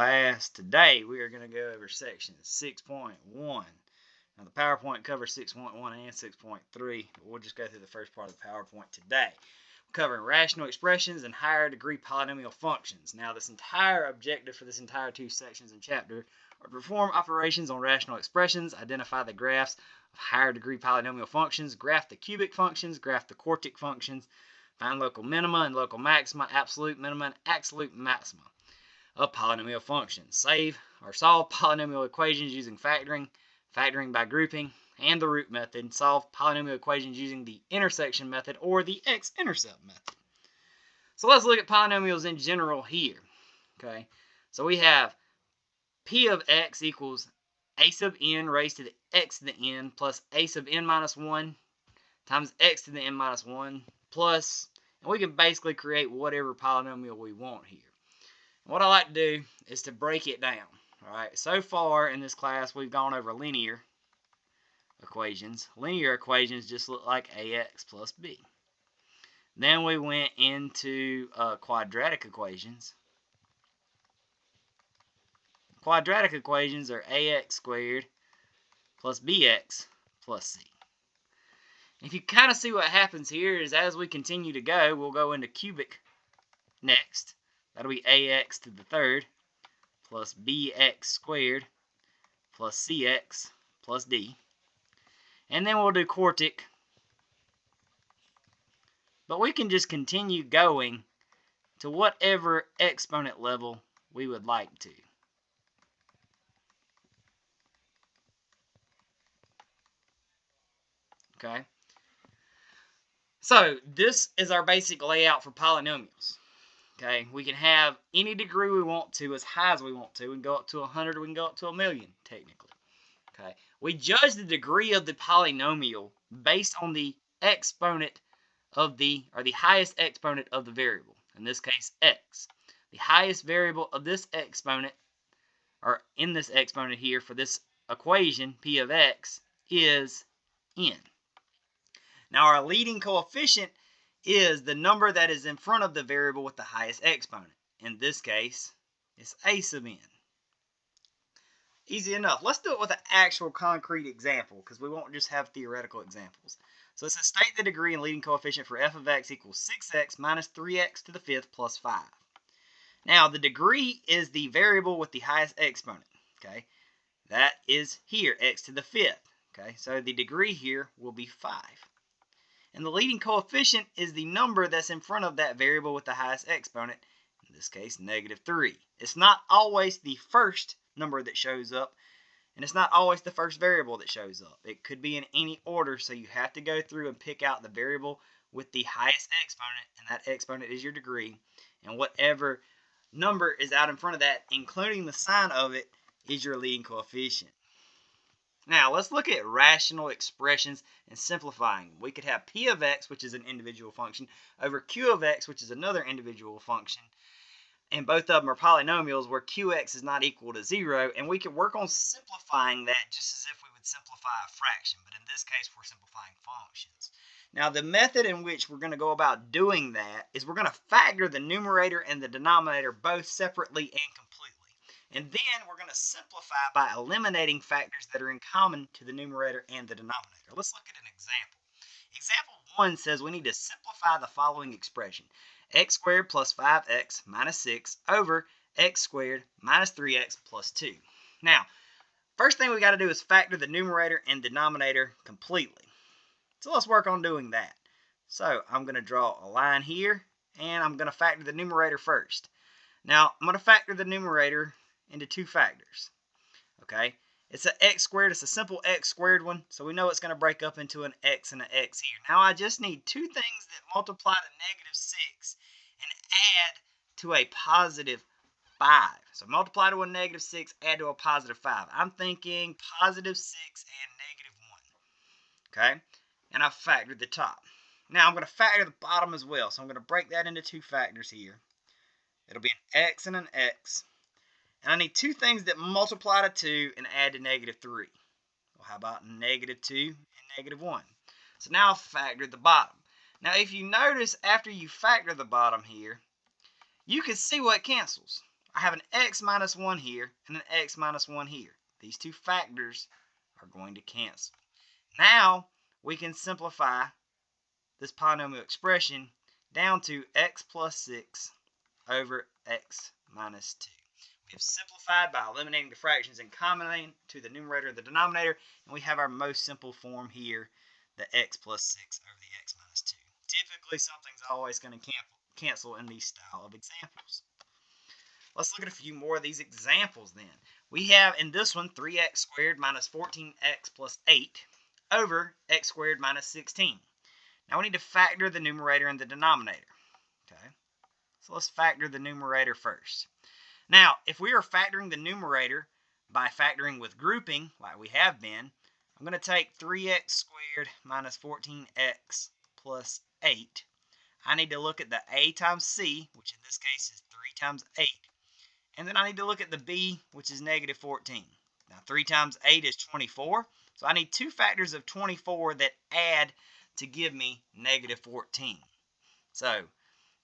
Class, today we are going to go over section 6.1. Now the PowerPoint covers 6.1 and 6.3, but we'll just go through the first part of the PowerPoint today. We're covering rational expressions and higher degree polynomial functions. Now this entire objective for this entire two sections and chapter are to perform operations on rational expressions, identify the graphs of higher degree polynomial functions, graph the cubic functions, graph the quartic functions, find local minima and local maxima, absolute minima and absolute maxima of polynomial functions. Solve polynomial equations using factoring, factoring by grouping, and the root method. Solve polynomial equations using the intersection method or the x-intercept method. So let's look at polynomials in general here. Okay, so we have p of x equals a sub n raised to the x to the n plus a sub n minus 1 times x to the n minus 1 plus, and we can basically create whatever polynomial we want here. What I like to do is to break it down. All right. So far in this class, we've gone over linear equations. Linear equations just look like ax plus b. Then we went into quadratic equations. Quadratic equations are ax squared plus bx plus c. If you kind of see what happens here is as we continue to go, we'll go into cubic next. That'll be ax to the third plus bx squared plus cx plus d. And then we'll do quartic. But we can just continue going to whatever exponent level we would like to. Okay? So this is our basic layout for polynomials. Okay, we can have any degree we want to, as high as we want to. We can go up to 100, we can go up to 1,000,000, technically. Okay, we judge the degree of the polynomial based on the exponent of the highest exponent of the variable. In this case, x. The highest variable of this exponent, or in this exponent here for this equation, p of x, is n. Now our leading coefficient is the number that is in front of the variable with the highest exponent. In this case, it's a sub n. Easy enough. Let's do it with an actual concrete example because we won't just have theoretical examples. So it says state the degree and leading coefficient for f of x equals 6x minus 3x to the fifth plus 5. Now the degree is the variable with the highest exponent. Okay, that is here, x to the fifth. Okay, so the degree here will be 5. And the leading coefficient is the number that's in front of that variable with the highest exponent, in this case, -3. It's not always the first number that shows up, and it's not always the first variable that shows up. It could be in any order, so you have to go through and pick out the variable with the highest exponent, and that exponent is your degree, and whatever number is out in front of that, including the sign of it, is your leading coefficient. Now, let's look at rational expressions and simplifying. We could have p of x, which is an individual function, over q of x, which is another individual function. And both of them are polynomials where qx is not equal to 0. And we could work on simplifying that just as if we would simplify a fraction. But in this case, we're simplifying functions. Now, the method in which we're going to go about doing that is we're going to factor the numerator and the denominator both separately and completely. And then we're going to simplify by eliminating factors that are in common to the numerator and the denominator. Let's look at an example. Example 1 says we need to simplify the following expression. X squared plus 5x minus 6 over x squared minus 3x plus 2. Now, first thing we got to do is factor the numerator and denominator completely. So let's work on doing that. So I'm going to draw a line here, and I'm going to factor the numerator first. Now, I'm going to factor the numerator into two factors. Okay, it's an x squared. It's a simple x squared one, so we know it's going to break up into an x and an x here. Now I just need two things that multiply to -6 and add to a +5. So multiply to a -6, add to a +5. I'm thinking +6 and -1. Okay, and I've factored the top. Now I'm going to factor the bottom as well, so I'm going to break that into two factors here. It'll be an x and an x. And I need two things that multiply to 2 and add to -3. Well, how about -2 and -1? So now I've factored the bottom. Now, if you notice, after you factor the bottom here, you can see what cancels. I have an x minus 1 here and an x minus 1 here. These two factors are going to cancel. Now we can simplify this polynomial expression down to x plus 6 over x minus 2. We have simplified by eliminating the fractions and combining to the numerator and the denominator, and we have our most simple form here, the x plus 6 over the x minus 2. Typically, something's always going to cancel in these style of examples. Let's look at a few more of these examples then. We have in this one 3x squared minus 14x plus 8 over x squared minus 16. Now we need to factor the numerator and the denominator. Okay, so let's factor the numerator first. Now, if we are factoring the numerator by factoring with grouping, like we have been, I'm going to take 3x squared minus 14x plus 8. I need to look at the a times c, which in this case is 3 times 8. And then I need to look at the b, which is negative 14. Now, 3 times 8 is 24. So I need two factors of 24 that add to give me negative 14. So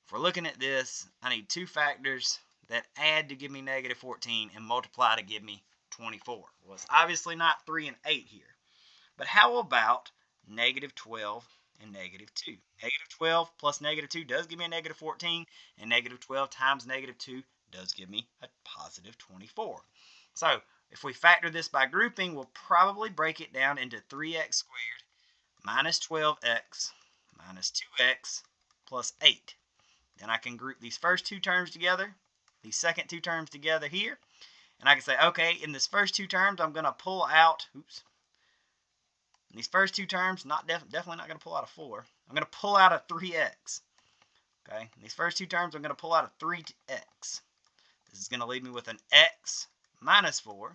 if we're looking at this, I need two factors that add to give me negative 14 and multiply to give me 24. Well, it's obviously not 3 and 8 here. But how about negative 12 and negative 2? Negative 12 plus negative 2 does give me a negative 14, and negative 12 times negative 2 does give me a positive 24. So if we factor this by grouping, we'll probably break it down into 3x squared minus 12x minus 2x plus 8. Then I can group these first two terms together, these second two terms together here, and I can say, okay, in this first two terms, I'm going to pull out, in these first two terms, definitely not going to pull out a 4. I'm going to pull out a 3x. Okay, in these first two terms, I'm going to pull out a 3x. This is going to leave me with an x minus 4.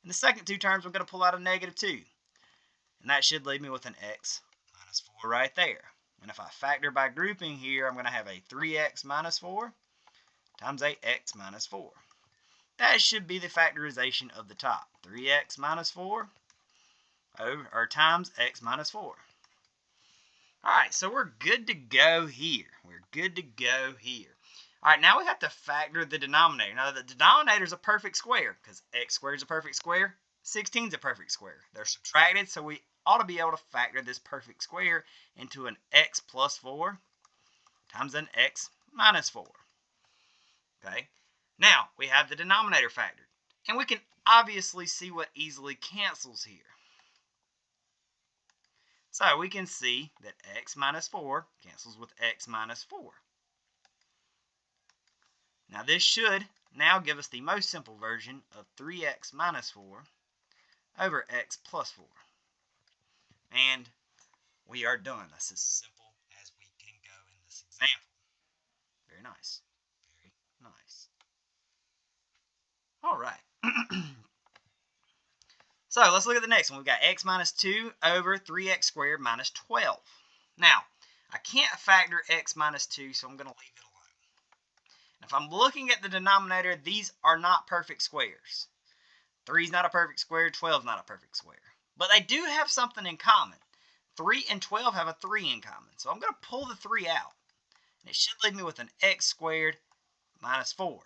In the second two terms, I'm going to pull out a negative 2. And that should leave me with an x minus 4 right there. And if I factor by grouping here, I'm going to have a 3x minus 4 times a x minus 4. That should be the factorization of the top. 3x minus 4 times x minus 4. All right, so we're good to go here. We're good to go here. All right, now we have to factor the denominator. Now, the denominator is a perfect square because x squared is a perfect square. 16 is a perfect square. They're subtracted, so we ought to be able to factor this perfect square into an x plus 4 times an x minus 4. Okay, now we have the denominator factored, and we can obviously see what easily cancels here. So we can see that x minus 4 cancels with x minus 4. Now this should now give us the most simple version of 3x minus 4 over x plus 4. And we are done. That's as simple as we can go in this example. Very nice. Very nice. All right. So let's look at the next one. We've got x minus 2 over 3x squared minus 12. Now, I can't factor x minus 2, so I'm going to leave it alone. And if I'm looking at the denominator, these are not perfect squares. 3 is not a perfect square, 12 is not a perfect square. But they do have something in common. 3 and 12 have a 3 in common. So I'm going to pull the 3 out. And it should leave me with an x squared minus 4.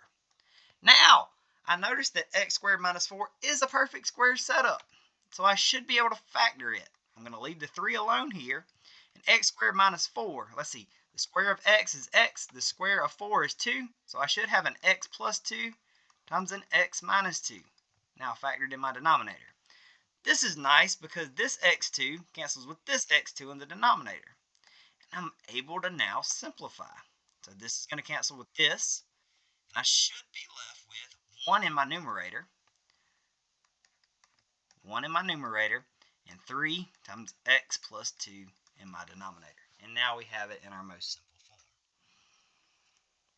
Now, I noticed that x squared minus 4 is a perfect square setup. So I should be able to factor it. I'm going to leave the 3 alone here. And x squared minus 4, let's see. The square of x is x. The square of 4 is 2. So I should have an x plus 2 times an x minus 2. Now factored in my denominator. This is nice because this x2 cancels with this x2 in the denominator. And I'm able to now simplify. So this is going to cancel with this. And I should be left with 1 in my numerator. 1 in my numerator. And 3 times x plus 2 in my denominator. And now we have it in our most simple form.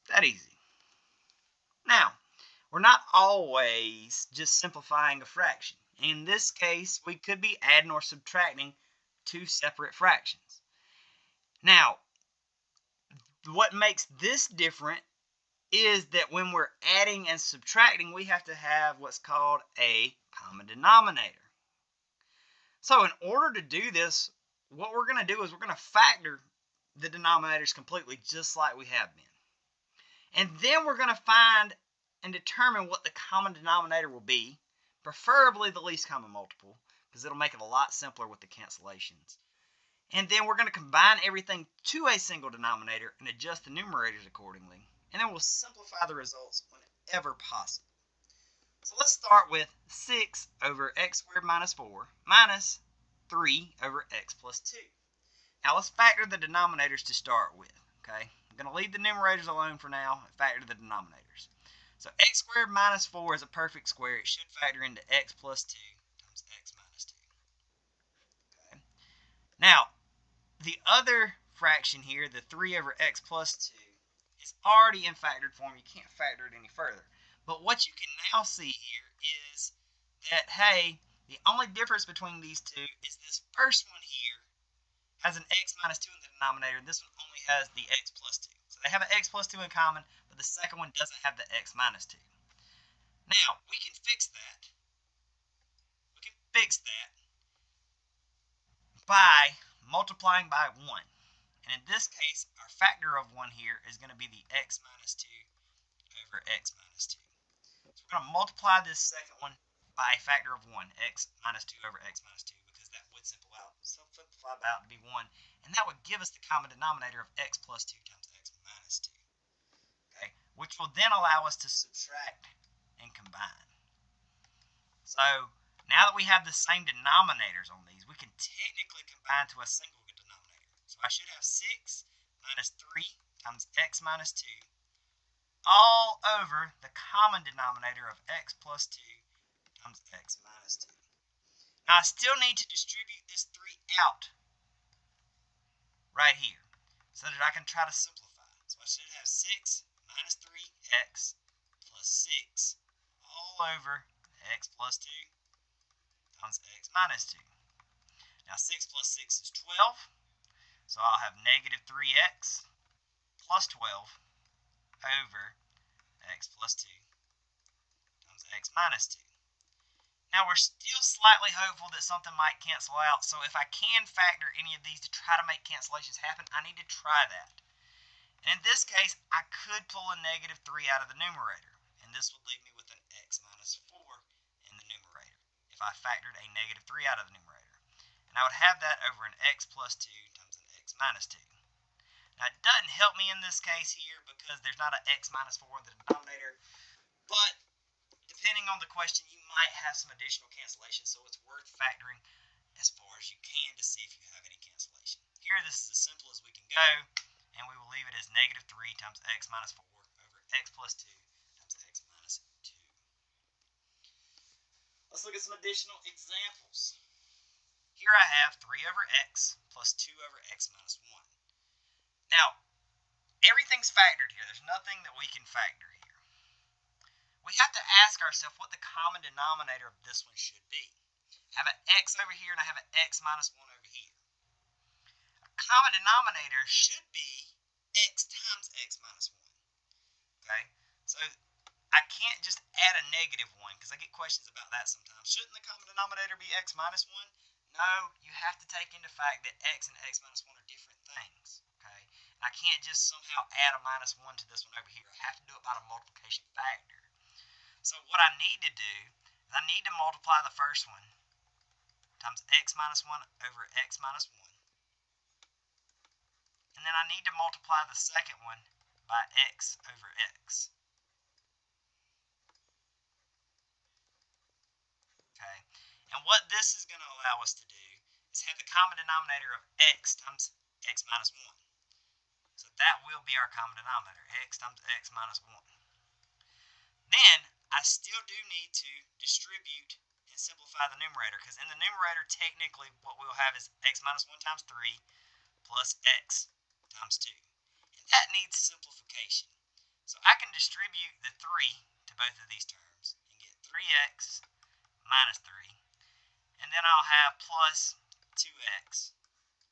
That easy. Now, we're not always just simplifying a fraction. In this case, we could be adding or subtracting two separate fractions. Now, what makes this different is that when we're adding and subtracting, we have to have what's called a common denominator. So in order to do this, what we're going to do is we're going to factor the denominators completely just like we have been. And then we're going to find and determine what the common denominator will be, preferably the least common multiple, because it'll make it a lot simpler with the cancellations. And then we're going to combine everything to a single denominator and adjust the numerators accordingly. And then we'll simplify the results whenever possible. So let's start with 6 over x squared minus 4 minus 3 over x plus 2. Now let's factor the denominators to start with. Okay, I'm going to leave the numerators alone for now and factor the denominators. So x squared minus 4 is a perfect square. It should factor into x plus 2 times x minus 2. Okay. Now, the other fraction here, the 3 over x plus 2, is already in factored form. You can't factor it any further. But what you can now see here is that, hey, the only difference between these two is this first one here has an x minus 2 in the denominator, and this one only has the x plus 2. So they have an x plus 2 in common, but the second one doesn't have the x minus 2. Now, we can fix that. We can fix that by multiplying by 1. And in this case, our factor of 1 here is going to be the x minus 2 over x minus 2. So we're going to multiply this second one by a factor of 1, x minus 2 over x minus 2, because that would simplify out to be 1. And that would give us the common denominator of x plus 2 times x minus 2. Okay, which will then allow us to subtract and combine. So now that we have the same denominators on these, we can technically combine to a single denominator. So I should have 6 minus 3 times x minus 2 all over the common denominator of x plus 2 times x minus 2. Now I still need to distribute this 3 out right here so that I can try to simplify. So I should have 6 minus 3x plus 6 all over x plus 2 times x minus 2. Now 6 plus 6 is 12, so I'll have negative 3x plus 12 over x plus 2 times x minus 2. Now we're still slightly hopeful that something might cancel out, so if I can factor any of these to try to make cancellations happen, I need to try that. And in this case, I could pull a negative 3 out of the numerator, and this would leave me with an x minus 4 in the numerator if I factored a negative 3 out of the numerator. And I would have that over an x plus 2 times an x minus 2. Now it doesn't help me in this case here because there's not an x minus 4 in the denominator, but depending on the question, you might have some additional cancellation, so it's worth factoring as far as you can to see if you have any cancellation. Here, this is as simple as we can go, and we will leave it as negative 3 times x minus 4 over x plus 2 times x minus 2. Let's look at some additional examples. Here I have 3 over x plus 2 over x minus 1. Now, everything's factored here. There's nothing that we can factor here. We have to ask ourselves what the common denominator of this one should be. I have an x over here and I have an x minus 1 over here. A common denominator should be x times x minus 1. Okay, so I can't just add a negative 1 because I get questions about that sometimes. Shouldn't the common denominator be x minus 1? No, you have to take into fact that x and x minus 1 are different things. Okay, and I can't just somehow add a minus 1 to this one over here. I have to do it by the multiplication factor. So what I need to do is I need to multiply the first one times x minus 1 over x minus 1. And then I need to multiply the second one by x over x. Okay, and what this is going to allow us to do is have the common denominator of x times x minus 1. So that will be our common denominator, x times x minus 1. Then I still do need to distribute and simplify the numerator, because in the numerator, technically, what we'll have is x minus 1 times 3 plus x times 2. And that needs simplification. So I can distribute the 3 to both of these terms and get 3x minus 3. And then I'll have plus 2x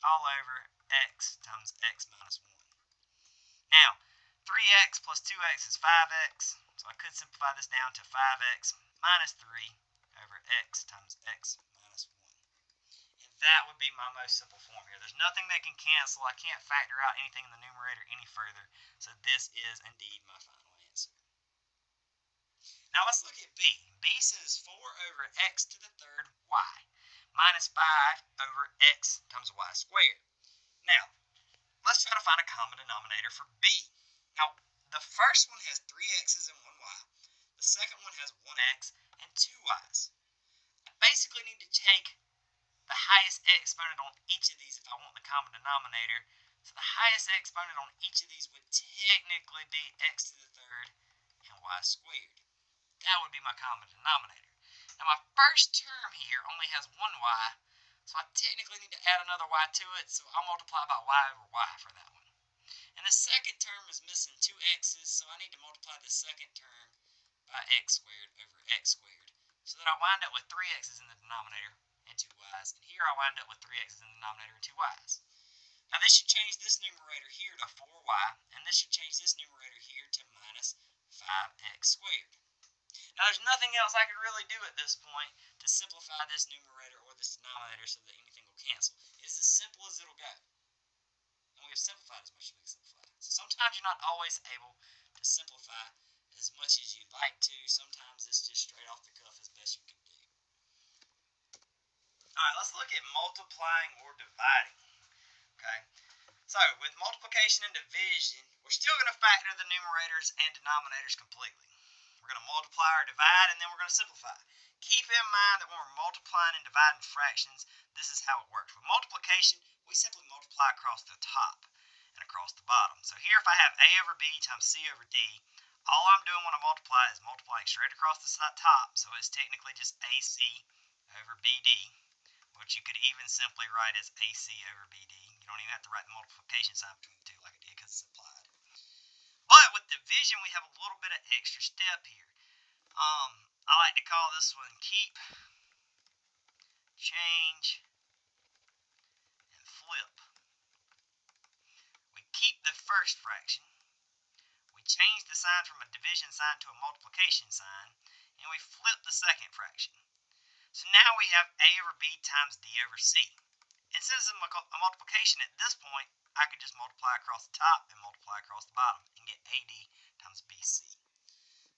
all over x times x minus 1. Now, 3x plus 2x is 5x. So I could simplify this down to 5x minus 3 over x times x minus 1. And that would be my most simple form here. There's nothing that can cancel. I can't factor out anything in the numerator any further. So this is indeed my final answer. Now let's look at B. B says 4 over x to the third y minus 5 over x times y squared. Now, let's try to find a common denominator for B. Now, the first one has 3 x's and 1 y. The second one has 1 x and 2 y's. I basically need to take the highest exponent on each of these if I want the common denominator. So the highest exponent on each of these would technically be x to the third and y squared. That would be my common denominator. Now my first term here only has 1y, so I technically need to add another y to it, so I'll multiply by y over y for that one. And the second term is missing 2 x's, so I need to multiply the second term by x squared over x squared, so that I wind up with 3 x's in the denominator and 2 y's, and here I wind up with 3 x's in the denominator and 2 y's. Now this should change this numerator here to 4y, and this should change this numerator here to minus 5x squared. Now there's nothing else I can really do at this point to simplify this numerator or this denominator so that anything will cancel. It is as simple as it'll go. And we have simplified as much as we can simplify. So sometimes you're not always able to simplify as much as you'd like to. Sometimes it's just straight off the cuff as best you can do. Alright, let's look at multiplying or dividing. Okay, so with multiplication and division, we're still going to factor the numerators and denominators completely. We're going to multiply or divide, and then we're going to simplify. Keep in mind that when we're multiplying and dividing fractions, this is how it works. With multiplication, we simply multiply across the top and across the bottom. So here, if I have a over b times c over d, all I'm doing when I multiply is multiplying straight across the top, so it's technically just ac over bd, which you could even simply write as ac over bd. You don't even have to write the multiplication sign between the two like I did because it's applied. But with division, we have a little bit of extra step here. I like to call this one keep, change, and flip. We keep the first fraction. We change the sign from a division sign to a multiplication sign. And we flip the second fraction. So now we have a over b times d over c. And since it's a multiplication at this point, I could just multiply across the top and multiply across the bottom and get AD times BC.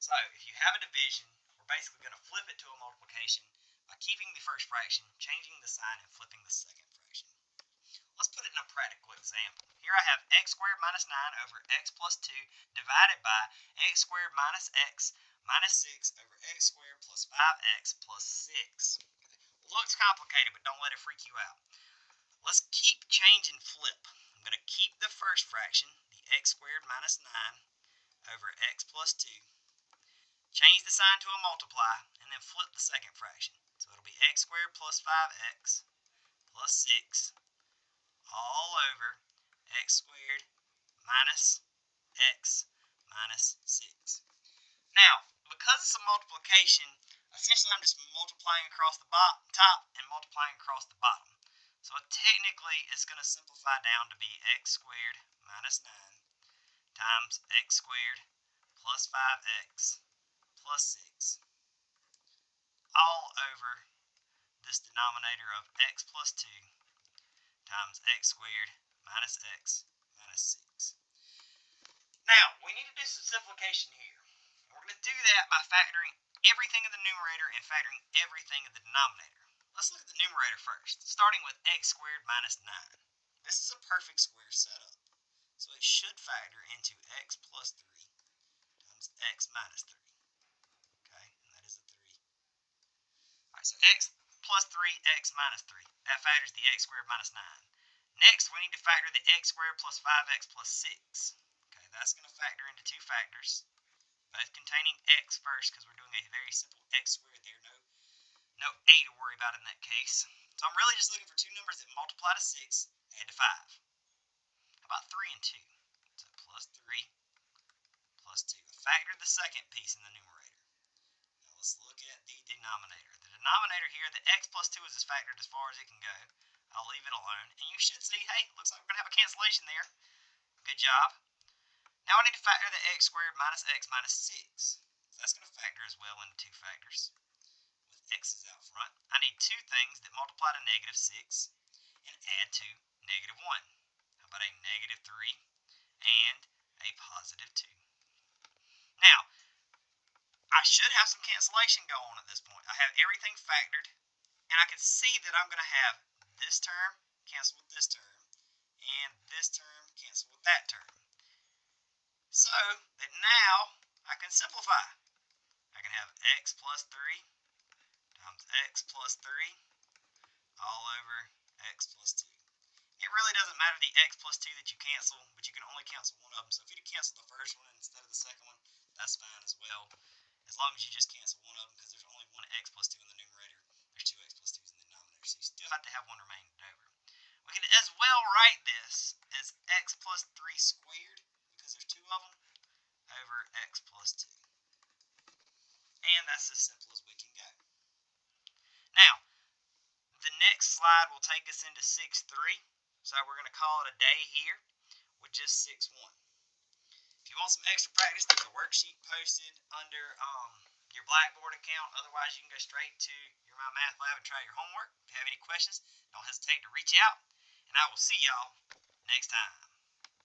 So if you have a division, we're basically going to flip it to a multiplication by keeping the first fraction, changing the sign, and flipping the second fraction. Let's put it in a practical example. Here I have x squared minus 9 over x plus 2 divided by x squared minus x minus 6 over x squared plus 5x plus 6. Looks complicated, but don't let it freak you out. Let's keep, change, and flip. I'm going to keep the first fraction, the x squared minus 9 over x plus 2, change the sign to a multiply, and then flip the second fraction. So it'll be x squared plus 5x plus 6 all over x squared minus x minus 6. Now, because it's a multiplication, essentially I'm just multiplying across the top and multiplying across the bottom. So technically, it's going to simplify down to be x squared minus 9 times x squared plus 5x plus 6 all over this denominator of x plus 2 times x squared minus x minus 6. Now, we need to do some simplification here. We're going to do that by factoring everything in the numerator and factoring everything in the denominator. Let's look at the numerator first, starting with x squared minus 9. This is a perfect square setup, so it should factor into x plus 3 times x minus 3. Okay, and that is a 3. Alright, so x plus 3x minus 3. That factors the x squared minus 9. Next, we need to factor the x squared plus 5x plus 6. Okay, that's going to factor into two factors, both containing x first because we're doing a very simple x squared there. No a to worry about in that case. So I'm really just looking for two numbers that multiply to 6, add to 5. How about 3 and 2? So plus 3 plus 2. I factored the second piece in the numerator. Now let's look at the denominator. The denominator here, the x plus 2 is factored as far as it can go. I'll leave it alone. And you should see, hey, looks like we're going to have a cancellation there. Good job. Now I need to factor the x squared minus x minus 6. So that's going to factor as well into two factors. X is out front. I need two things that multiply to negative 6 and add to negative 1. How about a negative 3 and a positive 2? Now, I should have some cancellation go on at this point. I have everything factored, and I can see that I'm going to have this term cancel with this term, and this term cancel with that term. So that now I can simplify. I can have x plus 3 times x plus 3 all over x plus 2. It really doesn't matter the x plus 2 that you cancel, but you can only cancel one of them. So if you cancel the first one instead of the second one, that's fine as well. As long as you just cancel one of them, because there's only one x plus 2 in the numerator. There's two x plus 2's in the denominator, so you still have to have one remaining over. We can as well write this as x plus 3 squared, because there's two of them, over x plus 2. And that's as simple as we can go. Now, the next slide will take us into 6-3. So we're going to call it a day here with just 6-1. If you want some extra practice, there's a worksheet posted under your Blackboard account. Otherwise, you can go straight to your My Math Lab and try your homework. If you have any questions, don't hesitate to reach out. And I will see y'all next time.